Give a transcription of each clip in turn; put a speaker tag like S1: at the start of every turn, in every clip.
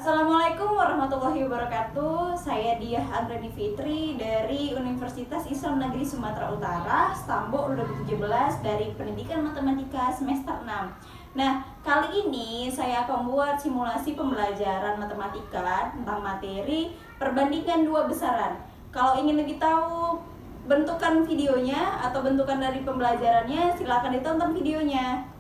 S1: Assalamualaikum warahmatullahi wabarakatuh. Saya Diah Andrani Fitri dari Universitas Islam Negeri Sumatera Utara, Stambo 2017 dari Pendidikan Matematika semester 6. Nah, kali ini saya akan membuat simulasi pembelajaran matematika tentang materi perbandingan dua besaran. Kalau ingin lebih tahu bentukan videonya atau bentukan dari pembelajarannya, silakan ditonton videonya.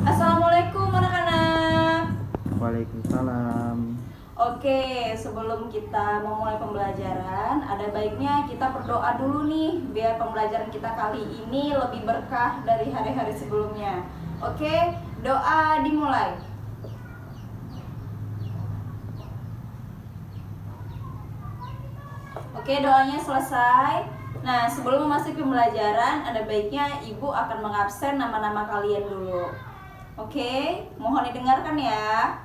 S1: Assalamualaikum anak-anak.
S2: Waalaikumsalam.
S1: Oke, sebelum kita memulai pembelajaran, ada baiknya kita berdoa dulu nih, biar pembelajaran kita kali ini lebih berkah dari hari-hari sebelumnya. Oke, doa dimulai. Oke, doanya selesai. Nah, sebelum memasuki pembelajaran, ada baiknya ibu akan mengabsen nama-nama kalian dulu. Oke, mohon didengarkan ya.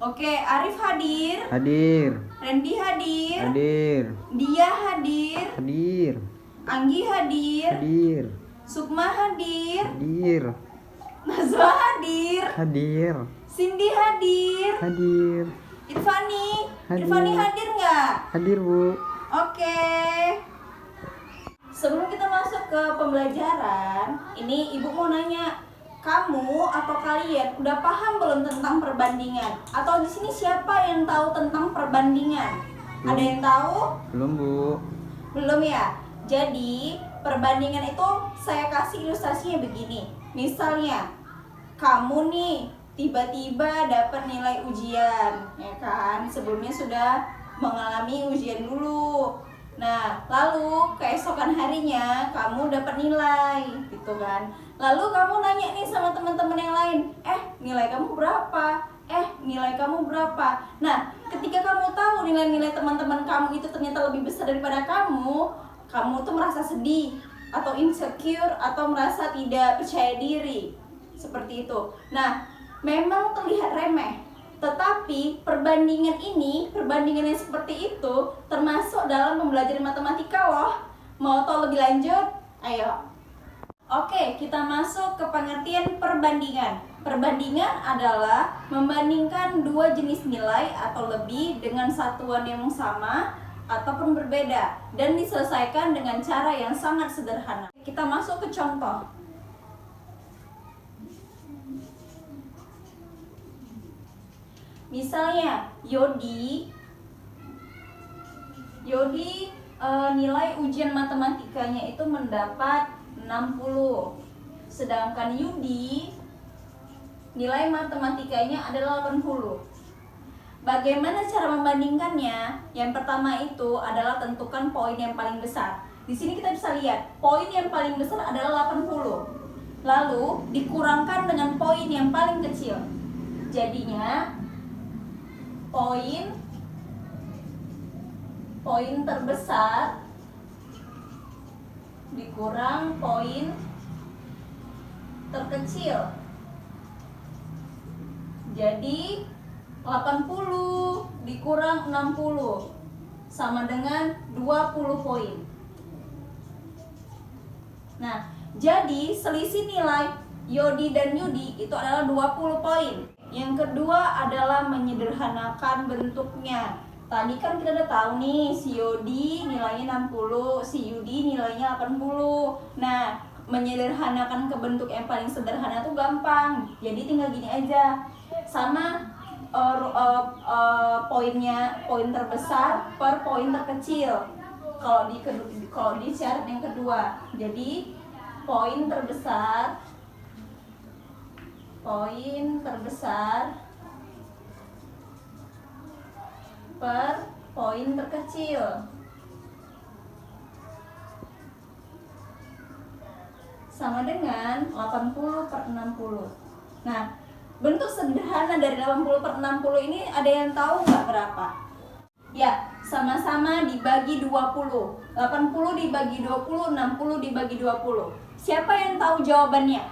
S1: Oke, Arif hadir.
S2: Hadir.
S1: Randy hadir.
S2: Hadir.
S1: Dia hadir.
S2: Hadir.
S1: Anggi hadir.
S2: Hadir.
S1: Sukma hadir.
S2: Hadir.
S1: Nazwa hadir.
S2: Hadir.
S1: Cindy hadir.
S2: Hadir.
S1: Irfani.
S2: Hadir.
S1: Irfani hadir nggak?
S2: Hadir, Bu.
S1: Oke. Sebelum kita masuk ke pembelajaran, ini ibu mau nanya, kamu atau kalian udah paham belum tentang perbandingan? Atau di sini siapa yang tahu tentang perbandingan? Ada yang tahu?
S2: Belum, Bu.
S1: Belum ya? Jadi perbandingan itu saya kasih ilustrasinya begini. Misalnya kamu nih tiba-tiba dapat nilai ujian, ya kan? Sebelumnya sudah mengalami ujian dulu. Nah, lalu keesokan harinya kamu dapat nilai, gitu kan? Lalu kamu nanya nih sama teman-teman yang lain, nilai kamu berapa? Nilai kamu berapa? Nah, ketika kamu tahu nilai-nilai teman-teman kamu itu ternyata lebih besar daripada kamu tuh merasa sedih atau insecure atau merasa tidak percaya diri. Seperti itu. Nah, memang terlihat remeh, tetapi perbandingan yang seperti itu termasuk dalam pembelajaran matematika loh. Mau tahu lebih lanjut? Ayo. Oke, kita masuk ke pengertian perbandingan. Perbandingan adalah membandingkan dua jenis nilai atau lebih dengan satuan yang sama ataupun berbeda dan diselesaikan dengan cara yang sangat sederhana. Kita masuk ke contoh. Misalnya Yodi nilai ujian matematikanya itu mendapat 60. Sedangkan Yudi nilai matematikanya adalah 80. Bagaimana cara membandingkannya? Yang pertama itu adalah tentukan poin yang paling besar. Di sini kita bisa lihat poin yang paling besar adalah 80. Lalu dikurangkan dengan poin yang paling kecil. Jadinya poin terbesar dikurang poin terkecil. Jadi 80 dikurang 60 sama dengan 20 poin. Nah, jadi selisih nilai Yodi dan Yudi itu adalah 20 poin. Yang kedua adalah menyederhanakan bentuknya. Tadi kan kita udah tahu nih, si Yodi nilainya 60, si Yudi nilainya 80. Nah, menyederhanakan ke bentuk yang paling sederhana tuh gampang. Jadi tinggal gini aja. Sama poin terbesar per poin terkecil. Kalau di syarat yang kedua. Jadi poin terbesar per poin terkecil. Sama dengan 80 per 60. Nah, bentuk sederhana dari 80 per 60 ini ada yang tahu nggak berapa? Ya, sama-sama dibagi 20. 80 dibagi 20, 60 dibagi 20. Siapa yang tahu jawabannya?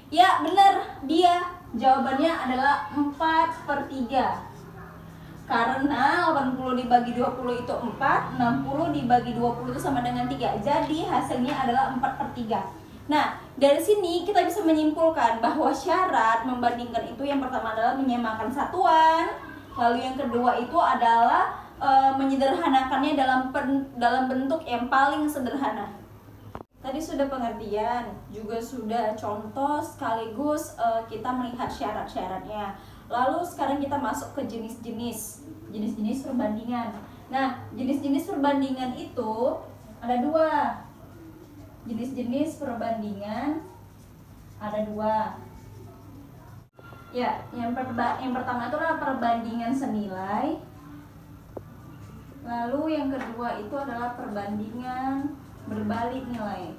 S1: Ya, benar, dia Jawabannya adalah 4/3. Karena 80 dibagi 20 itu 4, 60 dibagi 20 itu sama dengan 3. Jadi hasilnya adalah 4/3. Nah, dari sini kita bisa menyimpulkan bahwa syarat membandingkan itu yang pertama adalah menyamakan satuan, lalu yang kedua itu adalah menyederhanakannya dalam bentuk yang paling sederhana. Tadi sudah pengertian, juga sudah contoh sekaligus kita melihat syarat-syaratnya. Lalu sekarang kita masuk ke jenis-jenis perbandingan. Nah, jenis-jenis perbandingan itu ada 2. Jenis-jenis perbandingan ada 2. Ya, yang pertama itu adalah perbandingan senilai. Lalu yang kedua itu adalah perbandingan berbalik nilai.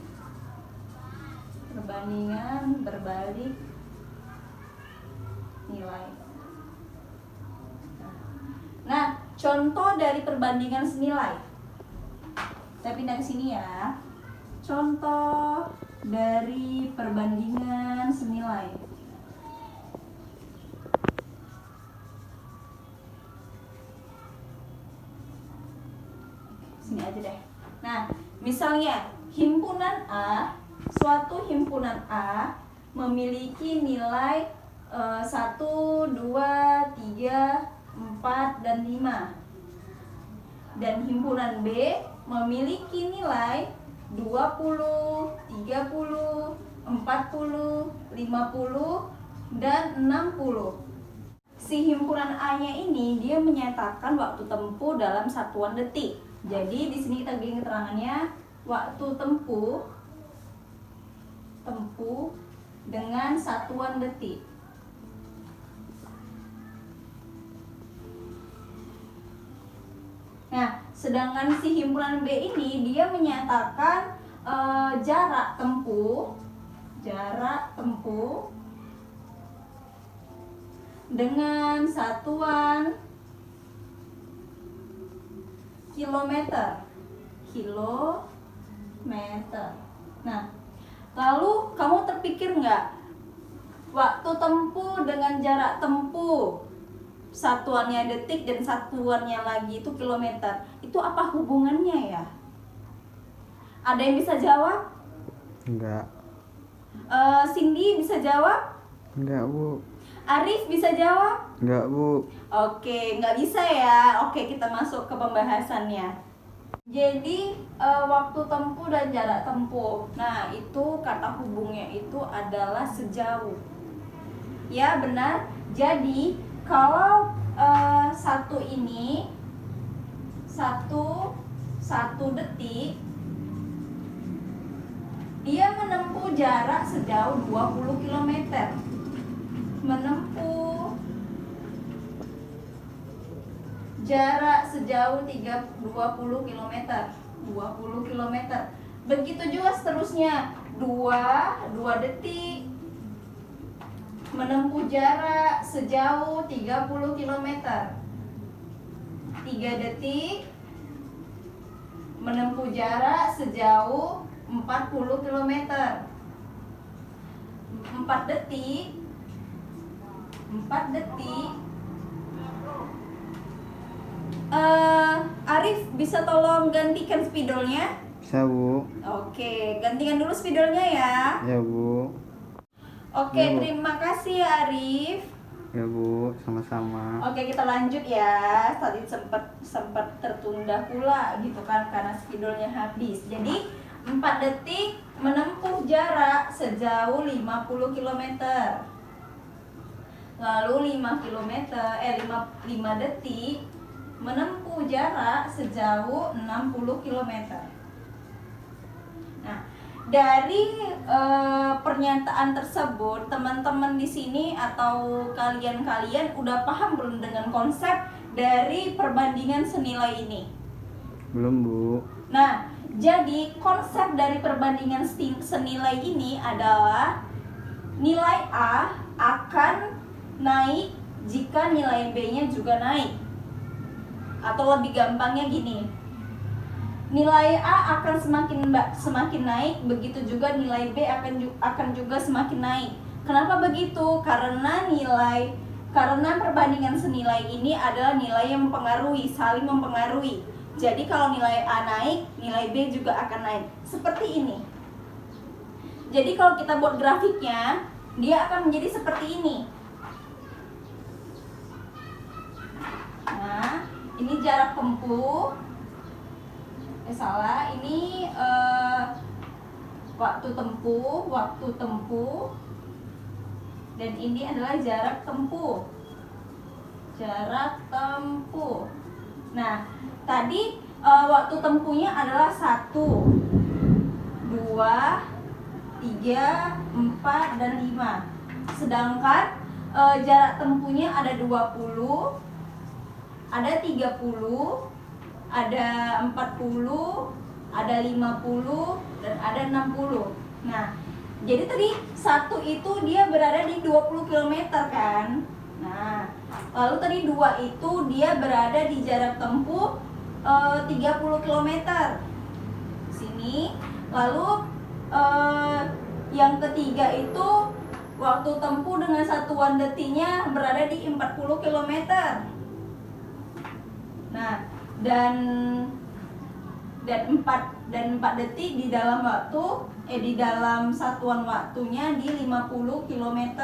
S1: Perbandingan berbalik nilai. Nah, contoh dari perbandingan senilai. Kita pindah ke sini ya. Contoh dari perbandingan senilai. Sini aja deh. Nah, misalnya suatu himpunan A memiliki nilai 1, 2, 3, 4, dan 5. Dan himpunan B memiliki nilai 20, 30, 40, 50, dan 60. Si himpunan A-nya ini dia menyatakan waktu tempuh dalam satuan detik. Jadi di sini kita beri keterangannya waktu tempuh dengan satuan detik. Nah, sedangkan si himpunan B ini dia menyatakan jarak tempuh dengan satuan kilometer. Nah, lalu kamu terpikir nggak, waktu tempuh dengan jarak tempuh satuannya detik dan satuannya lagi itu kilometer, itu apa hubungannya ya? Ada yang bisa jawab?
S2: Enggak.
S1: Cindy bisa jawab?
S2: Enggak, Bu.
S1: Arif bisa jawab?
S2: Enggak, Bu.
S1: Oke, nggak bisa ya. Oke, kita masuk ke pembahasannya. Jadi waktu tempuh dan jarak tempuh. Nah, itu kata hubungnya itu adalah sejauh. Ya, benar. Jadi kalau satu detik dia menempuh jarak sejauh 20 km. Menempuh jarak sejauh 20 km. Begitu juga seterusnya. 2 detik menempuh jarak sejauh 30 km. 3 detik menempuh jarak sejauh 40 km. 4 detik Arif bisa tolong gantikan spidolnya?
S2: Bisa, Bu.
S1: Oke, gantikan dulu spidolnya ya.
S2: Ya, Bu.
S1: Oke,
S2: Ya, Bu.
S1: terima kasih Arif.
S2: Ya, Bu, sama-sama.
S1: Oke, kita lanjut ya. Tadi sempat tertunda pula gitu kan karena spidolnya habis. Jadi 4 detik menempuh jarak sejauh 50 km. Lalu 5 detik menempuh jarak sejauh 60 km. Nah, dari pernyataan tersebut, teman-teman di sini atau kalian udah paham belum dengan konsep dari perbandingan senilai ini?
S2: Belum, Bu.
S1: Nah, jadi konsep dari perbandingan senilai ini adalah nilai A akan naik jika nilai B-nya juga naik. Atau lebih gampangnya gini, nilai A akan semakin naik, begitu juga nilai B akan juga semakin naik. Kenapa begitu? Karena perbandingan senilai ini adalah nilai yang mempengaruhi, saling mempengaruhi. Jadi kalau nilai A naik, nilai B juga akan naik. Seperti ini. Jadi kalau kita buat grafiknya, dia akan menjadi seperti ini. Nah, ini jarak tempuh. Salah, ini waktu tempuh. Dan ini adalah jarak tempuh. Nah, tadi waktu tempuhnya adalah 1, 2, 3, 4, dan 5. Sedangkan jarak tempuhnya ada 20, ada 30, ada 40, ada 50, dan ada 60. Nah, jadi tadi 1 itu dia berada di 20 km kan. Nah, lalu tadi 2 itu dia berada di jarak tempuh 30 km. Sini. Lalu yang ketiga itu waktu tempuh dengan satuan detiknya berada di 40 km. Nah, dan 4 detik di dalam di dalam satuan waktunya di 50 km.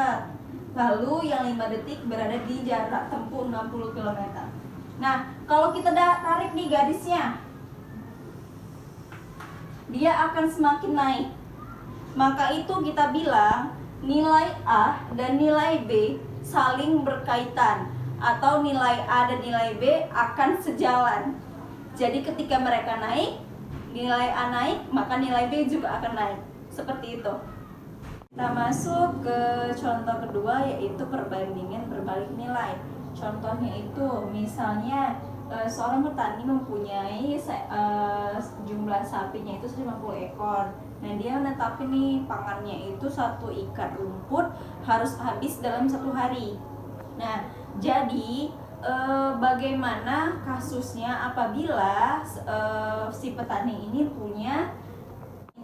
S1: Lalu yang 5 detik berada di jarak tempuh 60 km. Nah, kalau kita tarik nih garisnya, dia akan semakin naik. Maka itu kita bilang nilai A dan nilai B saling berkaitan, atau nilai A dan nilai B akan sejalan. Jadi ketika mereka naik, nilai A naik, maka nilai B juga akan naik. Seperti itu. Kita masuk ke contoh kedua, yaitu perbandingan berbalik nilai. Contohnya itu misalnya seorang petani mempunyai jumlah sapinya itu 50 ekor. Nah, dia menetapkan nih pangannya itu 1 ikat rumput harus habis dalam 1 hari. Nah, jadi bagaimana kasusnya apabila si petani ini punya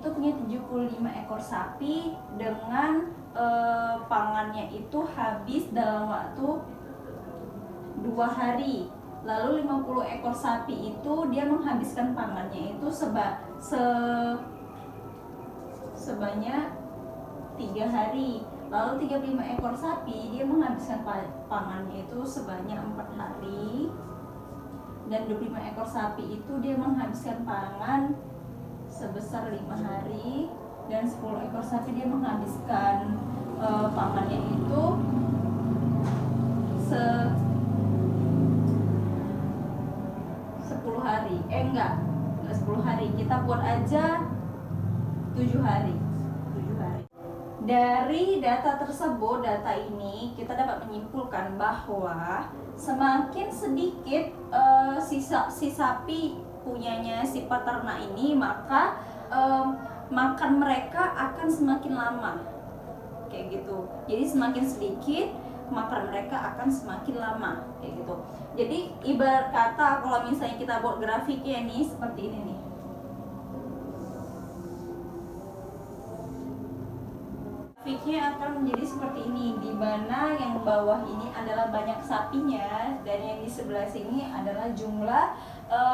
S1: 75 ekor sapi dengan pangannya itu habis dalam waktu 2 hari. Lalu 50 ekor sapi itu dia menghabiskan pangannya itu sebanyak 3 hari. Lalu 35 ekor sapi dia menghabiskan pangannya itu sebanyak 4 hari. Dan 25 ekor sapi itu dia menghabiskan pangan sebesar 5 hari. Dan 10 ekor sapi dia menghabiskan pangannya itu 10 hari. Enggak 10 hari. Kita buat aja 7 hari. Dari data tersebut, data ini kita dapat menyimpulkan bahwa semakin sedikit si sapi punyanya si peternak ini, maka makan mereka akan semakin lama. Kayak gitu. Jadi semakin sedikit makan mereka akan semakin lama, kayak gitu. Jadi ibarat kata kalau misalnya kita buat grafiknya nih seperti ini nih. Grafiknya akan menjadi seperti ini, di mana yang bawah ini adalah banyak sapinya dan yang di sebelah sini adalah jumlah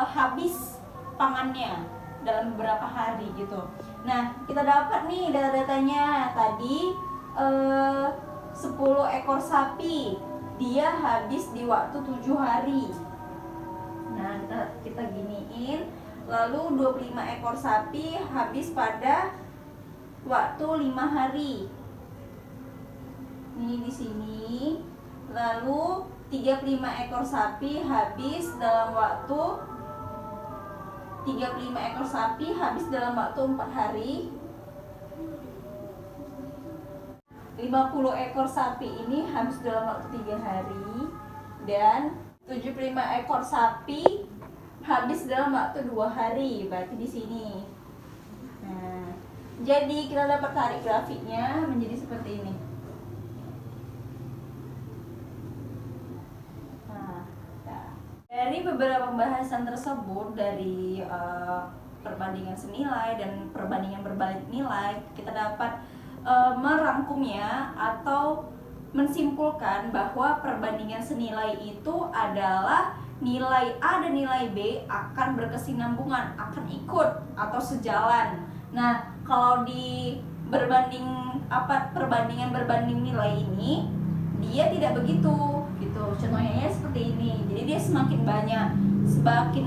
S1: habis pangannya dalam beberapa hari gitu. Nah, kita dapat nih data-datanya tadi 10 ekor sapi dia habis di waktu 7 hari. Nah, kita giniin. Lalu 25 ekor sapi habis pada waktu 5 hari. Ini di sini. Lalu 35 ekor sapi habis dalam waktu 4 hari. 50 ekor sapi ini habis dalam waktu 3 hari. Dan 75 ekor sapi habis dalam waktu 2 hari. Berarti di sini. Nah, jadi kita dapat tarik grafiknya menjadi seperti ini. Dari beberapa pembahasan tersebut, dari perbandingan senilai dan perbandingan berbalik nilai, kita dapat merangkumnya atau mensimpulkan bahwa perbandingan senilai itu adalah nilai A dan nilai B akan berkesinambungan, akan ikut atau sejalan. Nah, kalau di perbandingan berbanding nilai ini dia tidak begitu gitu. Contohnya seperti ini. Jadi dia semakin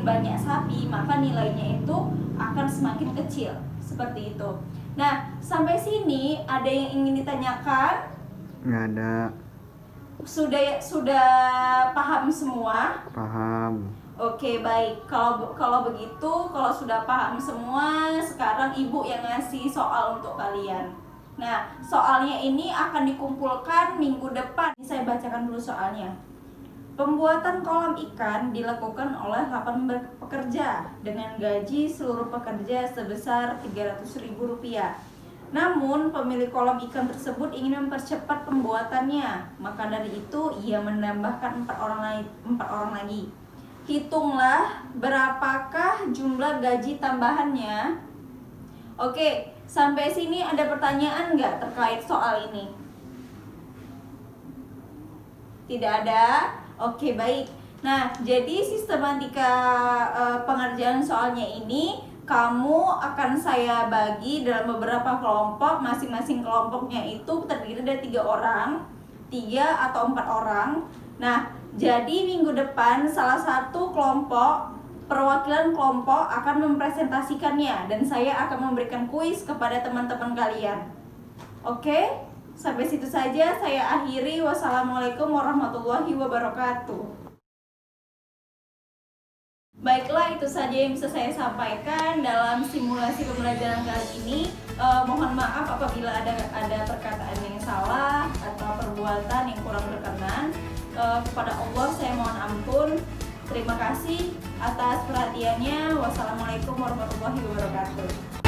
S1: banyak sapi, maka nilainya itu akan semakin kecil. Seperti itu. Nah, sampai sini ada yang ingin ditanyakan?
S2: Nggak ada.
S1: Sudah paham semua?
S2: Paham.
S1: Oke, baik. Kalau begitu, kalau sudah paham semua, sekarang Ibu yang ngasih soal untuk kalian. Nah, soalnya ini akan dikumpulkan minggu depan. Saya bacakan dulu soalnya. Pembuatan kolam ikan dilakukan oleh 8 pekerja dengan gaji seluruh pekerja sebesar Rp300.000. Namun, pemilik kolam ikan tersebut ingin mempercepat pembuatannya. Maka dari itu, ia menambahkan 4 orang lagi. Hitunglah berapakah jumlah gaji tambahannya. Oke, sampai sini ada pertanyaan nggak terkait soal ini? Tidak ada? Oke, baik. Nah, jadi sistematika pengerjaan soalnya ini kamu akan saya bagi dalam beberapa kelompok. Masing-masing kelompoknya itu terdiri dari 3 orang, 3 atau 4 orang. Nah, jadi minggu depan salah satu kelompok, perwakilan kelompok akan mempresentasikannya dan saya akan memberikan kuis kepada teman-teman kalian. Oke, sampai situ saja saya akhiri. Wassalamualaikum warahmatullahi wabarakatuh. Baiklah, itu saja yang bisa saya sampaikan dalam simulasi pembelajaran kali ini. Mohon maaf apabila ada perkataan yang salah atau perbuatan yang kurang berkenan. Kepada Allah saya mohon ampun. Terima kasih atas perhatiannya. Wassalamualaikum warahmatullahi wabarakatuh.